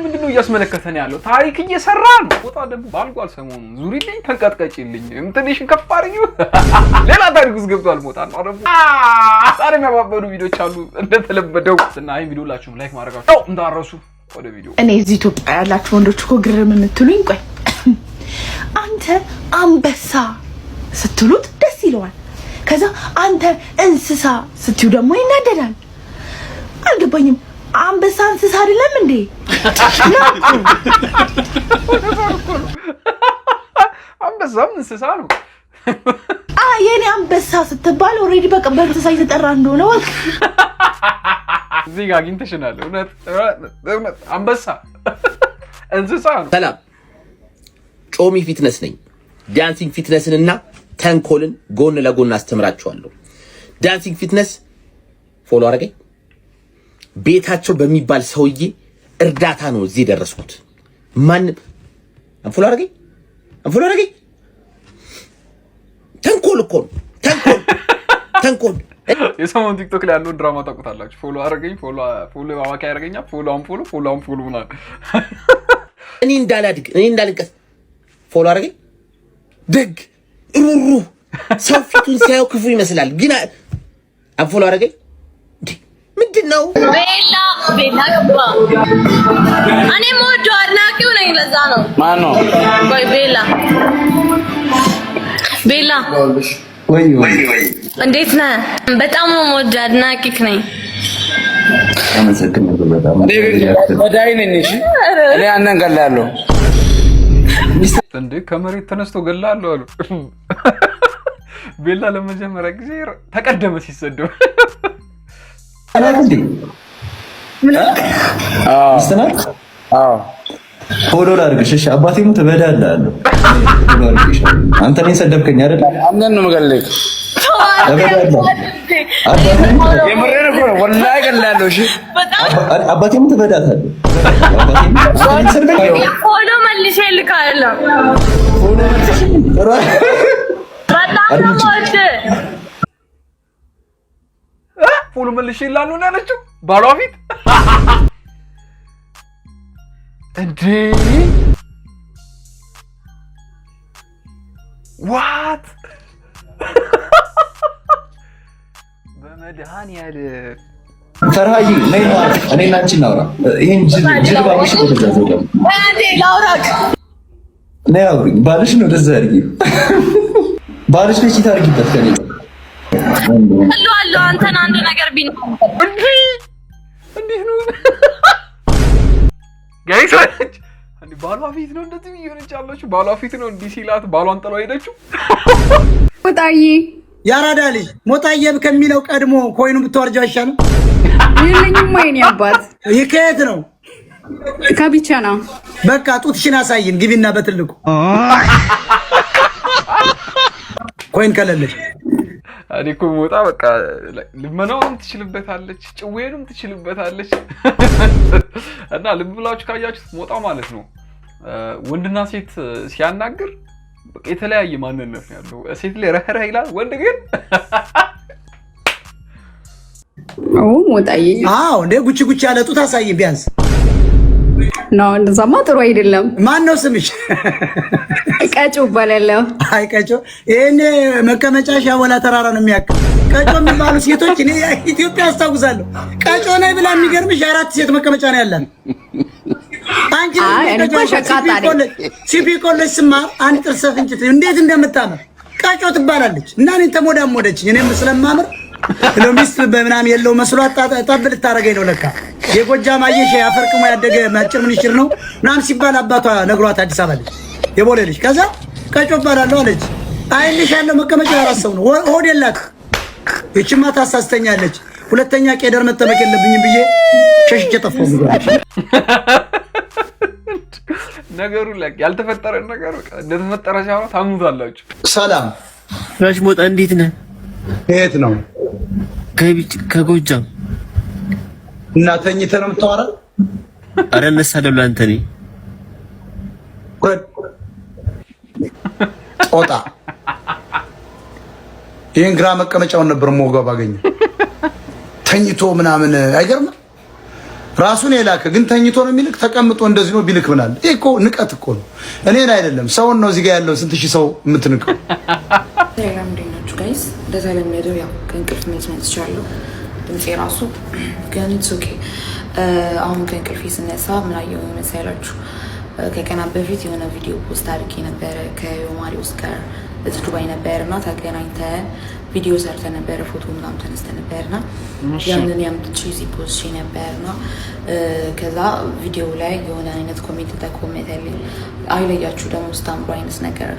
ምንድነው እያስመለከተን ያለው? ታሪክ እየሰራን ወጣ ደግሞ ባልጓል ሰሞኑን ዙሪልኝ ተንቀጥቀጭልኝ እንትንሽን ከፋርዩ ሌላ ታሪክ ውስጥ ገብቷል። ሞታ ነው አረቡ ዛሬ የሚያባበሩ ቪዲዮዎች አሉ እንደተለመደው እና ይሄን ቪዲዮ ላችሁም ላይክ ማድረጋችሁ እንዳረሱ ወደ ቪዲዮ እኔ እዚህ ኢትዮጵያ ያላችሁ ወንዶች እኮ ግርም የምትሉኝ ቆይ አንተ አንበሳ ስትሉት ደስ ይለዋል። ከዛ አንተ እንስሳ ስትዩ ደግሞ ይናደዳል። አልገባኝም። አንበሳ እንስሳ አይደለም እንዴ? አንበሳም እንስሳ ነው። የኔ አንበሳ ስትባል ኦሬዲ በቃ በእንስሳ እየተጠራ እንደሆነ ወቅ እዚህ ጋር አግኝተሽናል። እውነት አንበሳ እንስሳ ነው። ሰላም ጮሚ ፊትነስ ነኝ። ዳንሲንግ ፊትነስንና ተንኮልን ጎን ለጎን አስተምራችኋለሁ። ዳንሲንግ ፊትነስ ፎሎ አረገኝ። ቤታቸው በሚባል ሰውዬ እርዳታ ነው እዚህ ደረስኩት። ማን አንፎሎ አረገኝ። ተንኮል እኮ ነው ተንኮል የሰሞኑን ቲክቶክ ላይ ያለውን ድራማ ታውቁታላችሁ። ፎሎ አረገኝ ፎሎ አዋካ ያረገኛ ፎሎ ምናምን እኔ እንዳልንቀስ ፎሎ አረገኝ። ደግ ሩሩ ሰው ፊቱን ሲያየው ክፉ ይመስላል፣ ግን አንፎሎ አረገኝ። ምንድነው ቤላ ገባ። እኔ ሞዶ አድናቂው ነኝ። ለዛ ነው ማን ነው? ቆይ ቤላ ወይ እንዴት ነህ? በጣም ሞዶ አድናቂክ ነኝ። አመሰግናለሁ በጣም ወዳይ ነኝ። እሺ እኔ አነን ገላለሁ እንዴ ከመሬት ተነስቶ ገላለሁ አሉ። ቤላ ለመጀመሪያ ጊዜ ተቀደመ ሲሰደው ፎሎ ላድርግሽ። እሺ አባቴ ሙት በዳለህ አለው። አንተ ነኝ ሰደብከኝ አይደል? አንተን ነው መገለክ የምሬን እኮ ነው ወላሂ ገላለሁ። እሺ አባቴ ሙት በዳለህ ፎሎ መልሼ ልካለሁ። በጣም ነው ወደ ፎሎ መልሼ ይላሉ ነው ያለችው ባሏ ፊት እንዴ ዋት በመድኃኒዓለም ፈርሃዬ ነይና እኔና አንቺ እናውራ። ይሄን ጅልባሽ ወደዛው ደግሞ አንዴ ላውራክ ነይ አውሪኝ። ባልሽ ነው ወደዛ አድርጊ። ባልሽ ነች ታርጊበት ከኔ አሎ አንተን አንድ ነገር ቢን እንዴ ነው ጋይስ አንዴ ባሏ ፊት ነው እንደዚህ ይሆነች አለችው። ባሏ ፊት ነው እንዲህ ሲላት ባሏን ጥለው ሄደችው። ሞጣዬ ያራዳ ልጅ ሞጣዬ ከሚለው ቀድሞ ኮይኑ ብትወርጃው አይሻልም? ይልኝም ወይኔ አባት ይከየት ነው ከቢቸና በቃ ጡትሽን አሳይን ግቢና በትልቁ ኮይን ከለለሽ እኔ እኮ ሞጣ በቃ ልመናውንም ትችልበታለች፣ ጭዌንም ትችልበታለች። እና ልብ ብላችሁ ካያችሁት ሞጣ ማለት ነው ወንድና ሴት ሲያናግር በቃ የተለያየ ማንነት ነው ያለው። ሴት ላይ ረህራ ይላል፣ ወንድ ግን ሞጣዬ እንደ ጉቺ ያለ ጡት አሳይን ቢያንስ ነው። እንደዛማ ጥሩ አይደለም። ማን ነው ስምሽ? ቀጮ እባላለሁ። አይ ቀጮ ይሄኔ መቀመጫሽ ያወላ ተራራ ነው የሚያክል። ቀጮ የሚባሉ ሴቶች እኔ ኢትዮጵያ አስታውሳለሁ። ቀጮ ነኝ ብላ የሚገርምሽ 4 ሴት መቀመጫ ነው ያለን። አንቺ ሲፒ ኮሌጅ ስማር አንድ ጥርስ ፍንጭት እንዴት እንደምታምር ቀጮ ትባላለች። እና እኔን ተሞዳሞደችኝ። እኔም ስለማምር ለሚስት በምናም የለው መስሏት ጠብ ልታረገኝ ነው ለካ። የጎጃም አየሽ ያፈርቅሞ ያደገ ማጭር ምንሽር ነው ምናምን ሲባል አባቷ ነግሯት አዲስ አበባ ልጅ የቦሌ ልጅ። ከዛ ቀጮ እባላለሁ አለች። አይልሽ ያለው መቀመጫ ያራሰው ነው ሆድ የላት። እቺማ ታሳስተኛለች። ሁለተኛ ቄደር መጠመቅ የለብኝም ብዬ ሸሽቼ ጠፋሁ። ነገሩ ላይ ያልተፈጠረ ነገር በቃ እንደተፈጠረ ሳይሆን ታሙታላችሁ። ሰላም ጋሽ ሞጣ እንዴት ነህ? የት ነው? ከጎጃም እና ተኝተህ ነው የምታወራው? አረ እነሳለሁ አንተ ነኝ ጦጣ ይሄን ግራ መቀመጫውን ነበር ሞጋ ባገኘ ተኝቶ ምናምን አይገርም። ራሱን የላከ ግን ተኝቶ ነው የሚልክ ተቀምጦ እንደዚህ ነው ቢልክ ብላል። ይሄ እኮ ንቀት እኮ ነው። እኔን አይደለም ሰውን ነው እዚህ ጋር ያለው ስንት ሺህ ሰው የምትንቀው። ሰላም እንደናችሁ ጋይስ። እንደዛ ለሚያደው ያው ከእንቅልፍ መጥቻለሁ። ድምጼ ራሱ ግን ኢትስ ኦኬ። አሁን ከእንቅልፌ ስነሳ ምን አየሁ መሰላችሁ? ከቀናት በፊት የሆነ ቪዲዮ ፖስት አድርጌ ነበረ ከዮማሪውስ ጋር እዚህ ዱባይ ነበርና ተገናኝተን ቪዲዮ ሰርተን ነበረ፣ ፎቶ ምናምን ተነስተን ነበርና ያንን ያምጥቼ እዚህ ፖስት ነበርና ከዛ ቪዲዮ ላይ የሆነ አይነት ኮሜንት ተኮሜንታለኝ። አይለያችሁ ደግሞ ስታምሩ አይነት ነገር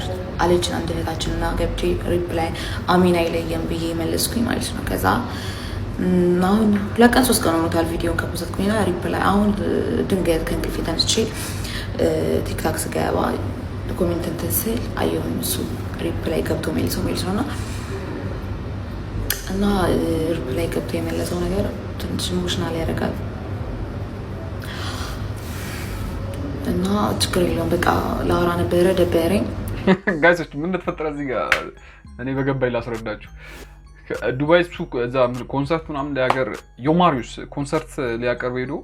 አለችን አንድ እህታችንና ገብቼ ሪፕላይ አሚን አይለየም ብዬ መለስኩኝ ማለት ነው። ከዛ አሁን 2 ቀን 3 ቀን ሆኖታል ቪዲዮን ከፖስትኩኝና ሪፕላይ አሁን ድንገት ከእንቅልፌ ተነስቼ ቲክታክ ስገባ ኮሜንት እንትን ስል አየሁኝ እሱ ሪፕላይ ገብቶ መልሶና እና ሪፕላይ ገብቶ የመለሰው ነገር ትንሽ ኢሞሽናል ያደርጋል እና ችግር የለውም በቃ ላወራ ነበረ ደበረኝ። ጋይሶች ምን ተፈጠረ እዚህ ጋር እኔ በገባኝ ላስረዳችሁ። ዱባይ ሱቅ እዛ ኮንሰርት ምናምን ለሀገር ዮማሪውስ ኮንሰርት ሊያቀርብ ሄዶ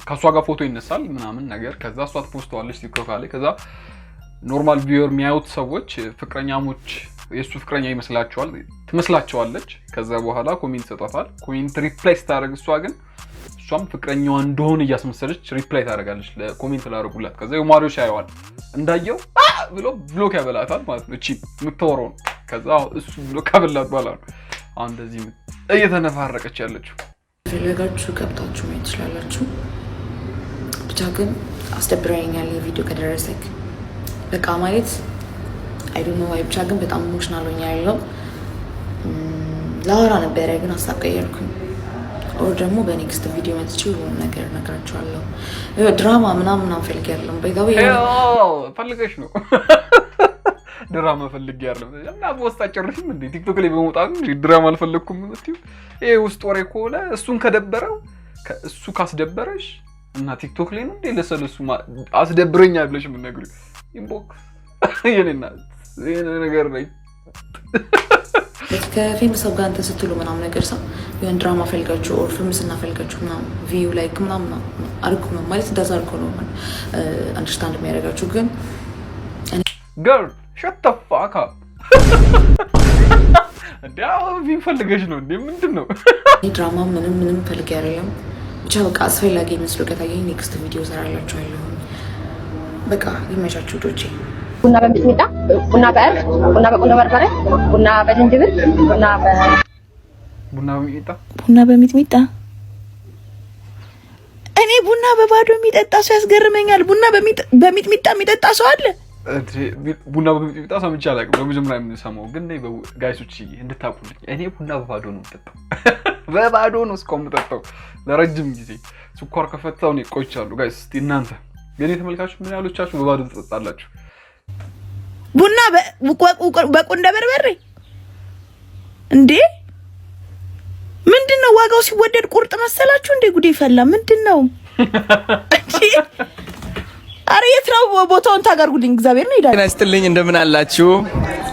ከሷ ጋር ፎቶ ይነሳል ምናምን ነገር ከዛ እሷ ትፖስተዋለች ቲክቶክ ላይ። ከዛ ኖርማል ቪውየር የሚያዩት ሰዎች ፍቅረኛሞች የሱ ፍቅረኛ ይመስላቸዋል ትመስላቸዋለች። ከዛ በኋላ ኮሜንት ሰጣታል። ኮሜንት ሪፕላይ ስታደርግ እሷ ግን እሷም ፍቅረኛዋ እንደሆነ እያስመሰለች ሪፕላይ ታደርጋለች ለኮሜንት ላደርጉላት። ከዛ ዮማሪውስ ያየዋል እንዳየው ብሎ ብሎክ ያበላታል ማለት ነው። እቺ የምትወራው ከዛ እሱ ብሎክ ያበላት በኋላ ነው አሁን እንደዚህ እየተነፋረቀች ያለችው። ፈለጋችሁ ገብታችሁ ማየት ትችላላችሁ። ብቻ ግን አስደብረኛል የቪዲዮ ከደረሰክ በቃ ማለት አይ ዶንት ኖ ዋይ ብቻ ግን በጣም ኢሞሽናል ሆኛለሁ። ላወራ ነበረ ግን አሳቀየልኩኝ። ኦር ደግሞ በኔክስት ቪዲዮ መጥቼ ሁሉ ነገር እነግራችኋለሁ። ድራማ ምናምን አንፈልጋለሁ። በይታው ፈልገሽ ነው ድራማ ፈልግ ያለው እና በውስጥ አጨርሽም እንዴ ቲክቶክ ላይ በመውጣት ድራማ አልፈለኩም እንዴ? ይሄ ውስጥ ወሬ ኮለ እሱን ከደበረው እሱ ካስደበረሽ እና ቲክቶክ ላይ ነው እንዴ ለሰለሱ አስደብረኛ ብለሽ ምን ነገር ኢንቦክስ የኔና የኔ ነገር ላይ ከፊልም ሰው ጋር እንትን ስትሉ ምናምን ነገር ሰው የሆነ ድራማ ፈልጋችሁ ኦር ፊልም ስናፈልጋችሁ ምናምን ቪው ላይክ ምናምን አርጉ ነው ማለት እንደዛ አርጉ ነው አንደርስታንድ የሚያደርጋችሁ ግን girl shut the fuck up እንዴው ቢፈልገሽ ነው እንዴ ምንድነው? ድራማ ምንም ፈልግ ያረለም ብቻ በቃ አስፈላጊ መስሎ ከታየኝ ኔክስት ቪዲዮ ሰራላችኋለሁ። በቃ ይመቻችሁ ዶቼ። ቡና በሚጥሚጣ ቡና በእርድ ቡና በቆንጆ በርበሬ ቡና በዝንጅብል ቡና በሚጥሚጣ እኔ ቡና በባዶ የሚጠጣ ሰው ያስገርመኛል። ቡና በሚጥሚጣ የሚጠጣ ሰው አለ? ቡና በሚጥሚጣ ሰምቼ አላውቅም። በመጀመሪያ የምሰማው ግን ጋይሶች እንድታውቁልኝ እኔ ቡና በባዶ ነው የምጠጣው። በባዶ ነው እስካሁን የምጠጣው ለረጅም ጊዜ። ስኳር ከፈታው ነው ቆይቻለሁ። ጋይስ እስቲ እናንተ የኔ ተመልካቾች ምን ያህሎቻችሁ በባዶ ትጠጣላችሁ? ቡና በቁንደ በርበሬ እንዴ? ምንድነው ዋጋው ሲወደድ ቁርጥ መሰላችሁ እንዴ? ጉዴ ፈላ። ምንድነው አረ የትራው ቦታውን ታጋርጉልኝ እግዚአብሔር ነው ይዳል። ናስትልኝ እንደምን አላችሁ?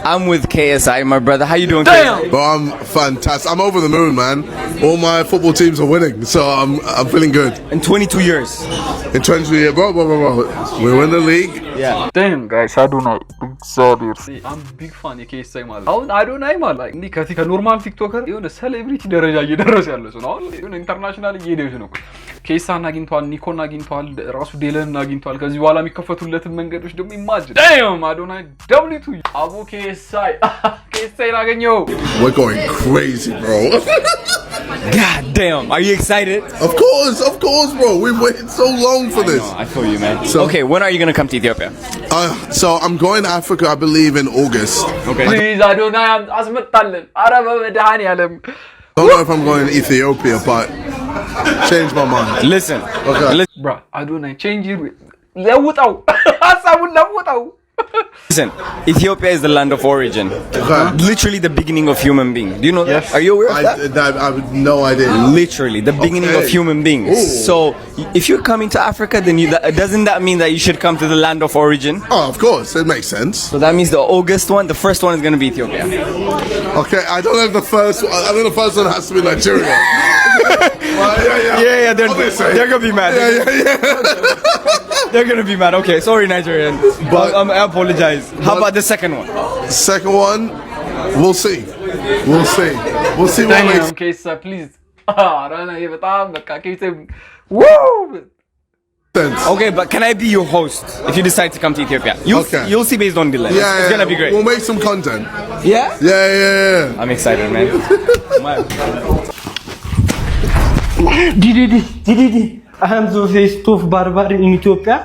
I'm with KSI, my brother. How you doing? Oh, I'm fantastic. I'm over the moon, man. All my football teams are winning, so I'm feeling good. In 22 years. In 22 years, bro. We win the league. Yeah. Damn, guys, Adonai. I'm big fan of KSI ማለት አሁን አዶናይ ማለት እንዴ ከኖርማል ቲክቶከር የሆነ ሴሌብሪቲ ደረጃ እየደረሰ ያለ ሰው ነው። አሁን የሆነ ኢንተርናሽናል እየሄደች ነው። ኬሳን አግኝቷል፣ ኒኮን አግኝቷል፣ ራሱ ዴለን አግኝቷል። ከዚህ በኋላ የሚከፈቱለትን መንገዶች ደግሞ ኢማጂን ዳም አዶናይ W2 አቦ KSI አገኘው። We're going crazy, bro. God damn, are you excited? Of course, bro. We've waited so long for this. I feel you, man. So, okay, when are you going to come to Ethiopia? So I'm going to Africa, I believe, in August. Okay. Please, Adonai, አስመጣልን አረበ መድኃኒዓለም I don't know if I'm going to Ethiopia, but change my mind. Listen. Okay. Bro, Adonai, change it. ለውጣው ሐሳቡን ለውጣው Listen, Ethiopia is the land of origin. Okay. Literally the beginning of human being. Do you know that? Are you aware of that? I have no idea. Literally the beginning of human beings. Ooh. So if you're coming to Africa, then doesn't that mean that you should come to the land of origin? Oh, of course, it makes sense. So that means the August one, the first one is going to be Ethiopia. Okay, I don't know if the first one. I think the first one has to be Nigeria. Yeah, they're gonna be mad. They're gonna be mad. Okay, sorry, Nigerian. But I apologize. How about the second one? Second one, we'll see. We'll see. We'll see what makes. Case, please. Rana, በጣም በቃ case. Woo! Okay, but can I be your host if you decide to come to Ethiopia? You'll see based on delay. Yeah, it's gonna be great. We'll make some content. Yeah? Yeah. I'm excited, man. Didi, I am the face of barbar in Ethiopia.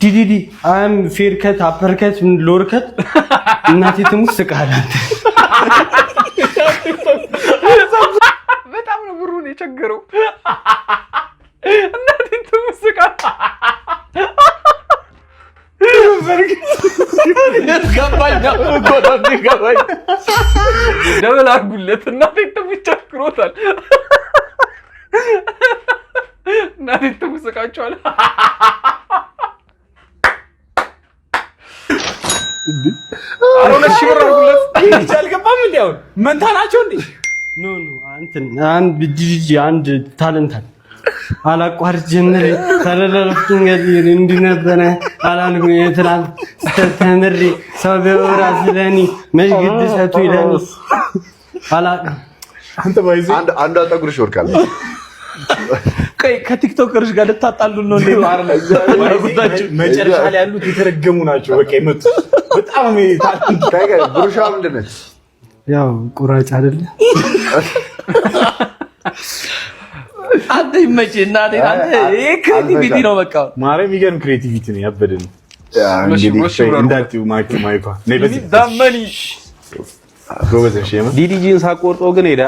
Didi, I am fair cut, upper cut, lower cut. እናቴ ትሙት ስቃላት በጣም ነው ብሩን የቸገረው እናቴ ትሙት ስቃላት ገባኝ ደበል አድርጉለት እናቴ ትሙት ቸግሮታል እናቴ ትሙት ስቃቸዋል አሮነ ሽብር አድርጉለት አልገባም እንዴ አሁን መንታ ናቸው እንዴ ኖ አንድ ዲጂ አንድ ታለንት አላቋርጥ ጀምሬ ተለለፍኩኝ እንዲነበረ አላልኩኝ የትራል ተተምሪ ሰው በወራ ስለኒ መጅግድ ሰቱ ይለኒ አላቅ አንተ ባይዚ አንድ አጠጉርሽ ወርቃል ከይ ከቲክቶከርሽ ጋር ልታጣሉ ነው እንዴ ማረጉታችሁ መጨረሻ ላይ ያሉት የተረገሙ ናቸው በቃ ይመጡ በጣም ነው ታይጋ ብሩሻ ምንድነው ያው ቁራጭ አይደለ አንተ ይመችና አንተ ክሬቲቪቲ ነው በቃ ማረም ይገርም ክሬቲቪቲ ነው ያበደን እንዳትዩ ማይኳ ነይ በዚህ ዳመኒ ጎበዘሽ የማ ዲዲጂን ሳቆርጦ ግን ሄዳ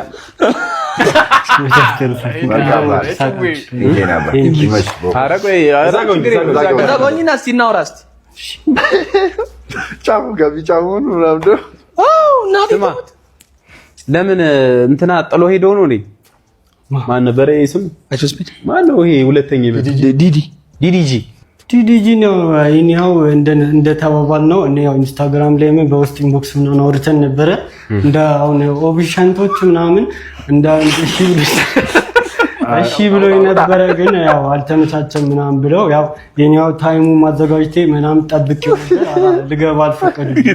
ዛጎኝና ሲናውራ እስቲ ጫሙ ጋቢጫሙን ምናምን ለምን እንትና ጥሎ ሄዶ ነው እንዴ ማን ነበር ስም አቾስፒድ ማን ነው ይሄ ሁለተኛ ዲዲጂ ነው አይኒያው እንደ ተባባል ነው እኔ ያው ኢንስታግራም ላይ ምን በውስጥ ኢንቦክስ ምናምን አውርተን ነበረ እንደ አሁን ኦቢሻንቶች ምናምን እንደ እሺ ብሎ ነበረ ግን ያው አልተመቻቸም ምናምን ብለው ያው የኛው ታይሙ ማዘጋጅቴ ምናምን ጠብቄው ልገባ አልፈቀዱልኝ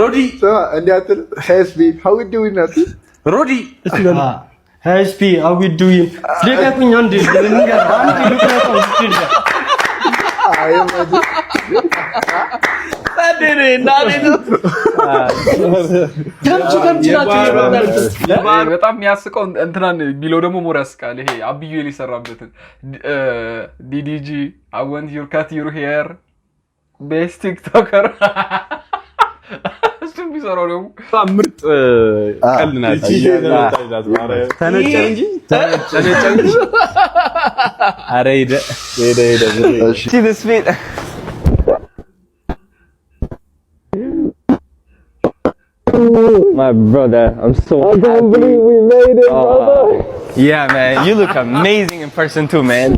ሮዲ እንዲያትል ሄስቢ how we doing that ሮዲ ሄስቢ how we doing ለቀቁኝ አንዴ ልንገር አንዴ ልቀቀው እስኪ በጣም የሚያስቀው እንትናን ቢለው ደግሞ ሞር ያስቃል ይሄ አብዩ ሊሰራበትን ዲዲጂ I want your cut your hair best tiktoker እሱም ቢሰራው ደግሞ ምርጥ ቀልናት ተነጨ እንጂ አረ ሄደ እሺ this fit my brother I'm so I can't believe we made it brother yeah man you look amazing in person too man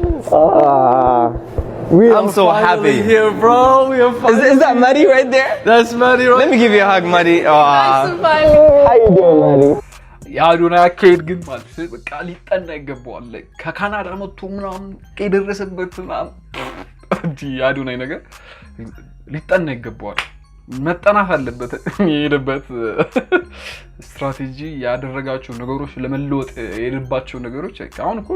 I'm so happy here bro we are is that Maddie right there that's Maddie right let me give you a hug Maddie how you doing Maddie ያዱና አካሄድ ግን ማለት በቃ ሊጠና ይገባዋል ከካናዳ መጥቶ ምናምን ከደረሰበት ምናምን እንጂ ያዱና ነገር ሊጠና ይገባዋል መጠናት አለበት የሄደበት ስትራቴጂ ያደረጋቸው ነገሮች ለመለወጥ የሄደባቸው ነገሮች አሁን እኮ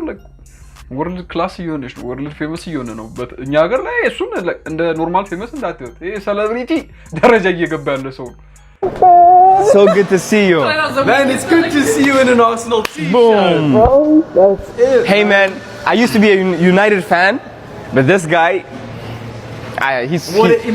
ወርልድ ክላስ እየሆነች ነው ወርልድ ፌመስ እየሆነ ነው እኛ ሀገር ላይ እሱን እንደ ኖርማል ፌመስ እንዳትወጥ ይሄ ሴሌብሪቲ ደረጃ እየገባ ያለ ሰው So good to see you. man it's good to see you in an Arsenal t-shirt boom bro that's it hey man I used to be a United fan but this guy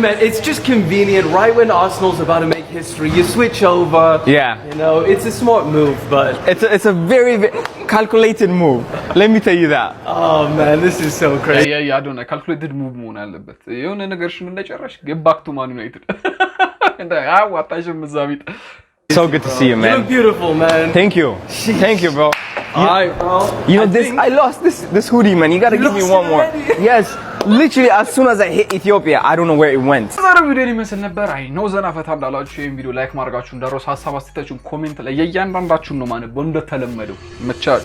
man, it's just convenient right when Arsenal's about to make history you switch over yeah you know it's a smart move but it's a very, very calculated move let me tell you that oh man this is so crazy yeah I don't know calculated move መሆን አለበት የሆነ ነገርሽን እንደጨራሽ get back to Man United and አዋጣሽም ዛቢጥ so good to see you man you look beautiful man thank you bro all right bro you know I lost this hoodie man you got to give me one more yes Literally, as soon as I hit Ethiopia, I don't know where it went. ዛሬ ቪዲዮ ይመስል ነበር። አይ ነው ዘና ፈታ እንዳላችሁ ይሄን ቪዲዮ ላይክ ማድረጋችሁ እንዳረሱ ሐሳብ አስተያየታችሁን ኮሜንት ላይ የእያንዳንዳችሁን ነው ማለት እንደተለመደው መቻል